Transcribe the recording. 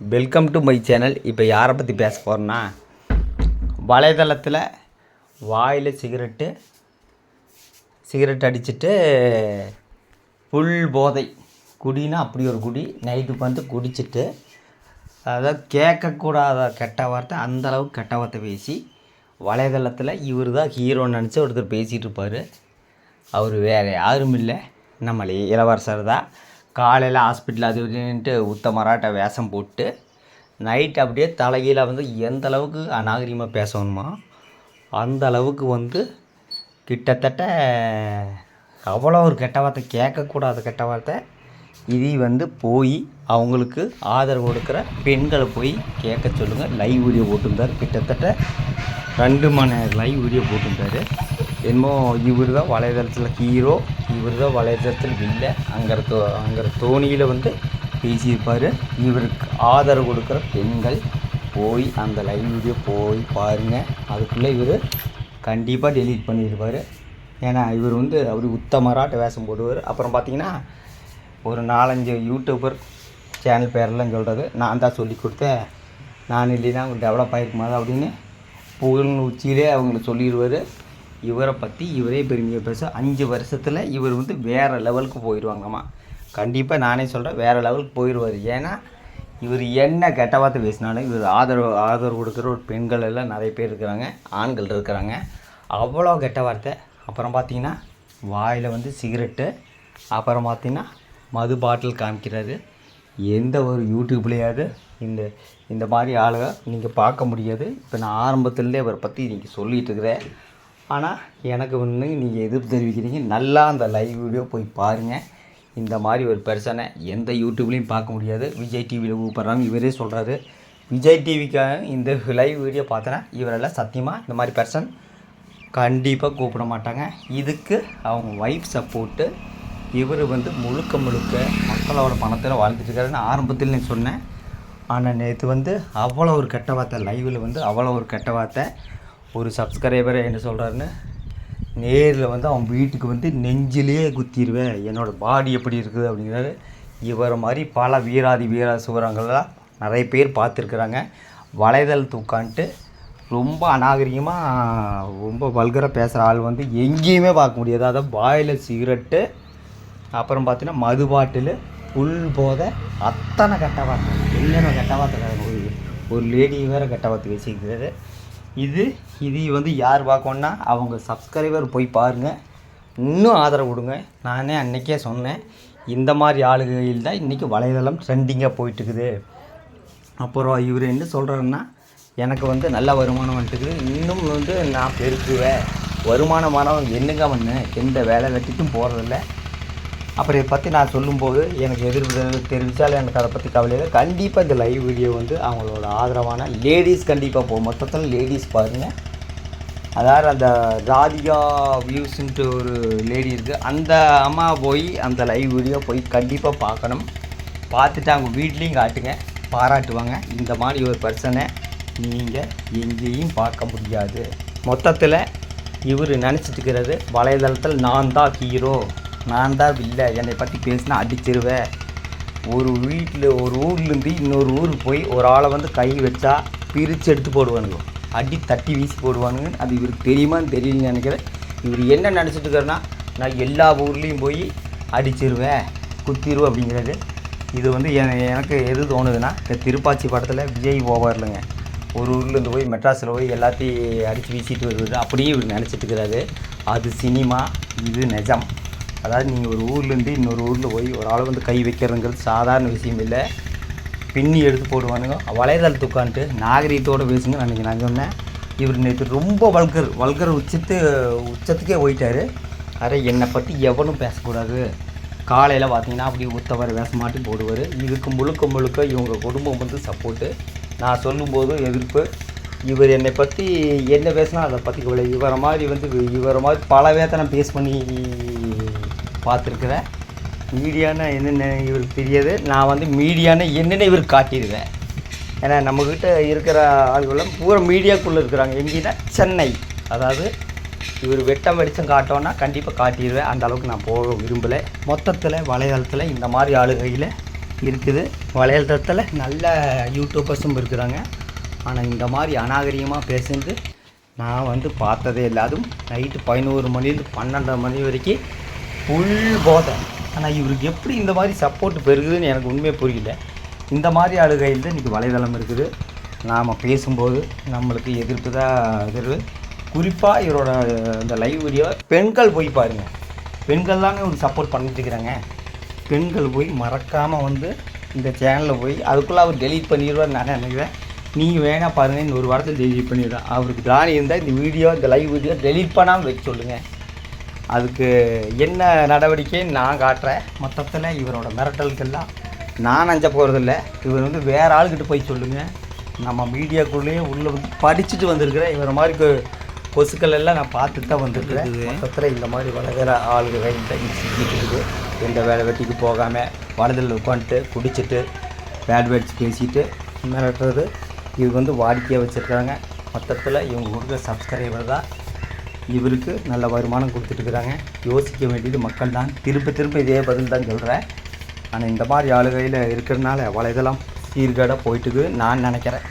Welcome to my channel. இப்போ யாரை பற்றி பேச போகிறேன்னா, வலைதளத்தில் வாயில் சிகரெட் அடிச்சுட்டு ஃபுல் போதை குடினா அப்படி ஒரு குடி நைட்டுக்கு வந்து குடிச்சிட்டு அதாவது கேட்கக்கூடாத கெட்ட வார்த்தை அந்தளவுக்கு கெட்ட வார்த்தை பேசி வலைதளத்தில் இவர் தான் ஹீரோன்னு நினச்சி ஒருத்தர் பேசிகிட்டு இருப்பார். அவர் வேறு யாரும் இல்லை, நம்மளே இளவரசர் தான். காலையில் ஹாஸ்பிட்டல் அது இதுன்ட்டு உத்த மராட்ட வேஷம் போட்டு நைட் அப்படியே தலைகீழ வந்து எந்த அளவுக்கு அநாகரிகமாக பேசணுமா அந்த அளவுக்கு வந்து கிட்டத்தட்ட அவ்வளோ ஒரு கெட்ட வார்த்தை, கேட்கக்கூடாத கெட்ட வார்த்தை. இது வந்து போய் அவங்களுக்கு ஆதரவு கொடுக்குற பெண்களை போய் கேட்க சொல்லுங்கள். லைவ் வீடியோ போட்டிருந்தார், கிட்டத்தட்ட 2 மணி நேரம் லைவ் வீடியோ போட்டிருந்தார். என்னமோ இவர் தான் வலைதளத்தில் ஹீரோ, இவர் தான் வலைதளத்தில் வில்லை அங்கிற தோணியில் வந்து பேசியிருப்பார். இவருக்கு ஆதரவு கொடுக்குற பெண்கள் போய் அந்த லைவ் வீடியோ போய் பாருங்கள். அதுக்குள்ளே இவர் கண்டிப்பாக டெலீட் பண்ணியிருப்பார். ஏன்னா இவர் வந்து அப்படி உத்தமராட்ட வேஷம் போடுவார். அப்புறம் பார்த்திங்கன்னா ஒரு 4-5 யூடியூபர் சேனல் பேரெல்லாம் சொல்கிறது நான் தான் சொல்லி கொடுத்தேன், நான் இல்லைன்னா அவங்க டெவலப் ஆகிருக்குமாது அப்படின்னு புகழ் உச்சியிலே அவங்களுக்கு சொல்லிடுவார். இவரை பற்றி இவரே பெருமையாக பேச 5 வருஷத்தில் இவர் வந்து வேறு லெவலுக்கு போயிடுவாங்கம்மா. கண்டிப்பாக நானே சொல்கிறேன், வேறு லெவலுக்கு போயிடுவார். ஏன்னா இவர் என்ன கெட்ட வார்த்தை பேசினாலும் இவர் ஆதரவு கொடுக்குற ஒரு பெண்கள் எல்லாம் நிறைய பேர் இருக்கிறாங்க, ஆண்கள் இருக்கிறாங்க. அவ்வளோ கெட்ட வார்த்தை. அப்புறம் பார்த்திங்கன்னா வாயில் வந்து சிகரெட்டு, அப்புறம் பார்த்திங்கன்னா மது பாட்டில் காமிக்கிறாரு. எந்த ஒரு யூடியூப்லேயாவது இந்த மாதிரி ஆளுக நீங்கள் பார்க்க முடியாது. இப்போ நான் ஆரம்பத்துலேருந்தே அவரை பற்றி நீங்கள் சொல்லிகிட்டு இருக்கிறேன். ஆனால் எனக்கு வந்து நீங்கள் எதிர்ப்பு தெரிவிக்கிறீங்க. நல்லா அந்த லைவ் வீடியோ போய் பாருங்கள். இந்த மாதிரி ஒரு பர்சனை எந்த யூடியூப்லேயும் பார்க்க முடியாது. விஜய் டிவியில் கூப்பிட்றாங்க, இவரே சொல்கிறாரு. விஜய் டிவிக்காக இந்த லைவ் வீடியோ பார்த்தேன்னா இவரெல்லாம் சத்தியமாக இந்த மாதிரி பர்சன் கண்டிப்பாக கூப்பிட மாட்டாங்க. இதுக்கு அவங்க ஒய்ஃப் சப்போர்ட்டு. இவர் வந்து முழுக்க மக்களோட பணத்தில் வாழ்ந்துட்டுருக்காருன்னு ஆரம்பத்தில் நான் சொன்னேன். ஆனால் நேற்று வந்து அவ்வளோ ஒரு கெட்ட வார்த்தை, லைவில் வந்து அவ்வளோ ஒரு கெட்ட வார்த்தை. ஒரு சப்ஸ்கிரைபரை என்ன சொல்கிறாருன்னு, நேரில் வந்து அவன் வீட்டுக்கு வந்து நெஞ்சிலே குத்திடுவேன், என்னோடய பாடி எப்படி இருக்குது அப்படிங்கிறாரு. இவரை மாதிரி பல வீர சிவரங்கள்லாம் நிறைய பேர் பார்த்துருக்குறாங்க. வலைதளத்து உட்காந்துட்டு ரொம்ப அநாகரிகமாக ரொம்ப வல்கராக பேசுகிற ஆள் வந்து எங்கேயுமே பார்க்க முடியாது. அதாவது வாயில் சிகரெட்டு, அப்புறம் பார்த்தீங்கன்னா மது பாட்டில், ஃபுல் போதை, அத்தனை கெட்ட வார்த்தை. என்னென்ன கெட்ட வார்த்தை, ஒரு லேடி வேறு கெட்ட வார்த்தை பேசிக்கிறது. இது வந்து யார் பார்க்கணுன்னா அவங்க சப்ஸ்கிரைபர் போய் பாருங்கள், இன்னும் ஆதரவு கொடுங்க. நானே அன்றைக்கே சொன்னேன், இந்த மாதிரி ஆளுகையில் தான் இன்றைக்கி வலைதளம் ட்ரெண்டிங்காக போயிட்டுருக்குது. அப்புறம் இவர் என்ன சொல்கிறாருன்னா, எனக்கு வந்து நல்ல வருமானம் வந்துட்டுது, இன்னும் வந்து நான் பெருக்குவேன், வருமானம் என்னங்க பண்ணு, எந்த வேலை வெட்டிட்டும் போகிறதில்ல. அப்புறம் இதை பற்றி நான் சொல்லும்போது எனக்கு எதிர்ப்பு தெரிவித்தாலும் எனக்கு அதை பற்றி கவலை இல்லை. கண்டிப்பாக இந்த லைவ் வீடியோ வந்து அவங்களோட ஆதரவான லேடிஸ் கண்டிப்பாக போகும். மொத்தத்தில் லேடிஸ் பாருங்கள். அதாவது அந்த ராதிகா வியூஸுன்ட்டு ஒரு லேடி இருக்குது, அந்த அம்மா போய் அந்த லைவ் வீடியோ போய் கண்டிப்பாக பார்க்கணும். பார்த்துட்டு அவங்க வீட்லேயும் காட்டுங்க, பாராட்டுவாங்க. இந்த மாதிரி ஒரு பர்சனை நீங்கள் எங்கேயும் பார்க்க முடியாது. மொத்தத்தில் இவர் நினச்சிட்டுக்கிறது வலைதளத்தில் நான் தான் ஹீரோ, நான் தான் இல்லை, என்னை பற்றி பேசினா அடிச்சிருவேன். ஒரு ஊர்லேருந்து இன்னொரு ஊருக்கு போய் ஒரு ஆளை வந்து கை வச்சா பிரித்து எடுத்து போடுவானுங்க, அடி தட்டி வீசி போடுவானுங்க. அது இவருக்கு தெரியுமான்னு தெரியலன்னு நினைக்கிறேன். இவர் என்ன நினச்சிட்டு இருக்காருன்னா, நான் எல்லா ஊர்லேயும் போய் அடிச்சிருவேன், குத்திடுவேன் அப்படிங்கிறது. இது வந்து எனக்கு எது தோணுதுன்னா, இந்த திருப்பாச்சி படத்தில் விஜய் ஓவர்லங்க ஒரு ஊர்லேருந்து போய் மெட்ராஸில் போய் எல்லாத்தையும் அடித்து வீசிட்டு வருவது, அப்படியே இவர் நினச்சிட்டு இருக்கிறாரு. அது சினிமா, இது நிஜம். அதாவது நீங்கள் ஒரு ஊர்லேருந்து இன்னொரு ஊரில் போய் ஒரு ஆளை வந்து கை வைக்கிறதுங்கிறது சாதாரண விஷயம் இல்லை. பின்னி எடுத்து போடுவானுங்க. வலைதளத்து உட்காந்துட்டு நாகரீகத்தோடு பேசுங்க. நான் சொன்னேன், இவர் நேற்று ரொம்ப வல்கர் உச்சத்துக்கே போயிட்டார். அரை என்னை பற்றி எவனும் பேசக்கூடாது. காலையில் பார்த்தீங்கன்னா அப்படி உத்தவர் வேஷ மாட்டி போடுவார். இதுக்கு முழுக்க இவங்க குடும்பம் வந்து சப்போர்ட்டு. நான் சொல்லும்போது எதிர்ப்பு. இவர் என்னை பற்றி என்ன பேசினா அதை பற்றி கவலை. இவரை மாதிரி பல வேத்தனை பேஸ் பண்ணி பார்த்துருக்குறேன். மீடியான்னு என்னென்ன இவருக்கு தெரியாது. நான் வந்து மீடியான்னு என்னென்ன இவருக்கு காட்டிடுவேன். ஏன்னா நம்மக்கிட்ட இருக்கிற ஆளுகளும் பூரா மீடியாக்குள்ளே இருக்கிறாங்க. எங்கேன்னா சென்னை. அதாவது இவர் வெட்டம் வெடிச்சம் காட்டோன்னா கண்டிப்பாக காட்டிடுவேன். அந்த அளவுக்கு நான் போக விரும்பலை. மொத்தத்தில் வலைதளத்தில் இந்த மாதிரி ஆளுகையில் இருக்குது. வலைதளத்தில் நல்ல யூடியூபர்ஸும் இருக்கிறாங்க. ஆனால் இந்த மாதிரி அநாகரிகமாக பேசுறது நான் வந்து பார்த்ததே இல்லை. அதுவும் நைட்டு 11 மணிலேருந்து 12 மணி வரைக்கும் ஃபுல் போதை. ஆனால் இவருக்கு எப்படி இந்த மாதிரி சப்போர்ட் பெருகுதுன்னு எனக்கு உண்மையாக புரியல. இந்த மாதிரி ஆளுகையில் தான் இன்றைக்கி வலைதளம் இருக்குது. நாம் பேசும்போது நம்மளுக்கு எதிர்ப்பு தான் எதிர்வு. குறிப்பாக இவரோட இந்த லைவ் வீடியோ பெண்கள் போய் பாருங்கள். பெண்கள் தானே இவருக்கு சப்போர்ட் பண்ணிட்டுருக்குறாங்க. பெண்கள் போய் மறக்காமல் வந்து இந்த சேனலில் போய் அதுக்குள்ளே அவர் டெலீட் பண்ணிடுவார் நான் நினைக்கிறேன். நீங்கள் வேணால் பாருங்கள், இந்த ஒரு வாரத்தில் டெலீட் பண்ணிடுறேன். அவருக்கு தானே இருந்தால் இந்த வீடியோ இந்த லைவ் வீடியோ டெலீட் பண்ணாமல் வைக்க சொல்லுங்கள். அதுக்கு என்ன நடவடிக்கைன்னு நான் காட்டுறேன். மொத்தத்தில் இவரோட மிரட்டலுக்கெல்லாம் நான் அஞ்ச போகிறதில்ல. இவர் வந்து வேறு ஆளுக்கிட்ட போய் சொல்லுங்கள். நம்ம மீடியாக்குள்ளேயே உள்ளே வந்து படிச்சுட்டு வந்திருக்கிறேன். இவரை மாதிரி கொசுக்கள் எல்லாம் நான் பார்த்துட்டு தான் வந்திருக்கிறேன். மொத்தத்தில் இந்த மாதிரி வளர்கிற ஆளுகள் இருக்குது. எந்த வேலை வெட்டிக்கு போகாமல் வலதில் உட்காந்துட்டு குடிச்சிட்டு பேட் வேர்ட்ஸ் பேசிட்டு மிரட்டுறது இது வந்து வாடிக்கையாக வச்சுருக்காங்க. மொத்தத்தில் இவங்க கொடுக்குற சப்ஸ்கிரைபர் தான் இவருக்கு நல்ல வருமானம் கொடுத்துட்டுருக்குறாங்க. யோசிக்க வேண்டியது மக்கள் தான். திரும்ப இதே பதில் தான் சொல்கிறேன். ஆனால் இந்த மாதிரி ஆளுகையில் இருக்கிறதுனால வலைதளம் சீர்கேடாக போயிட்டுது நான் நினைக்கிறேன்.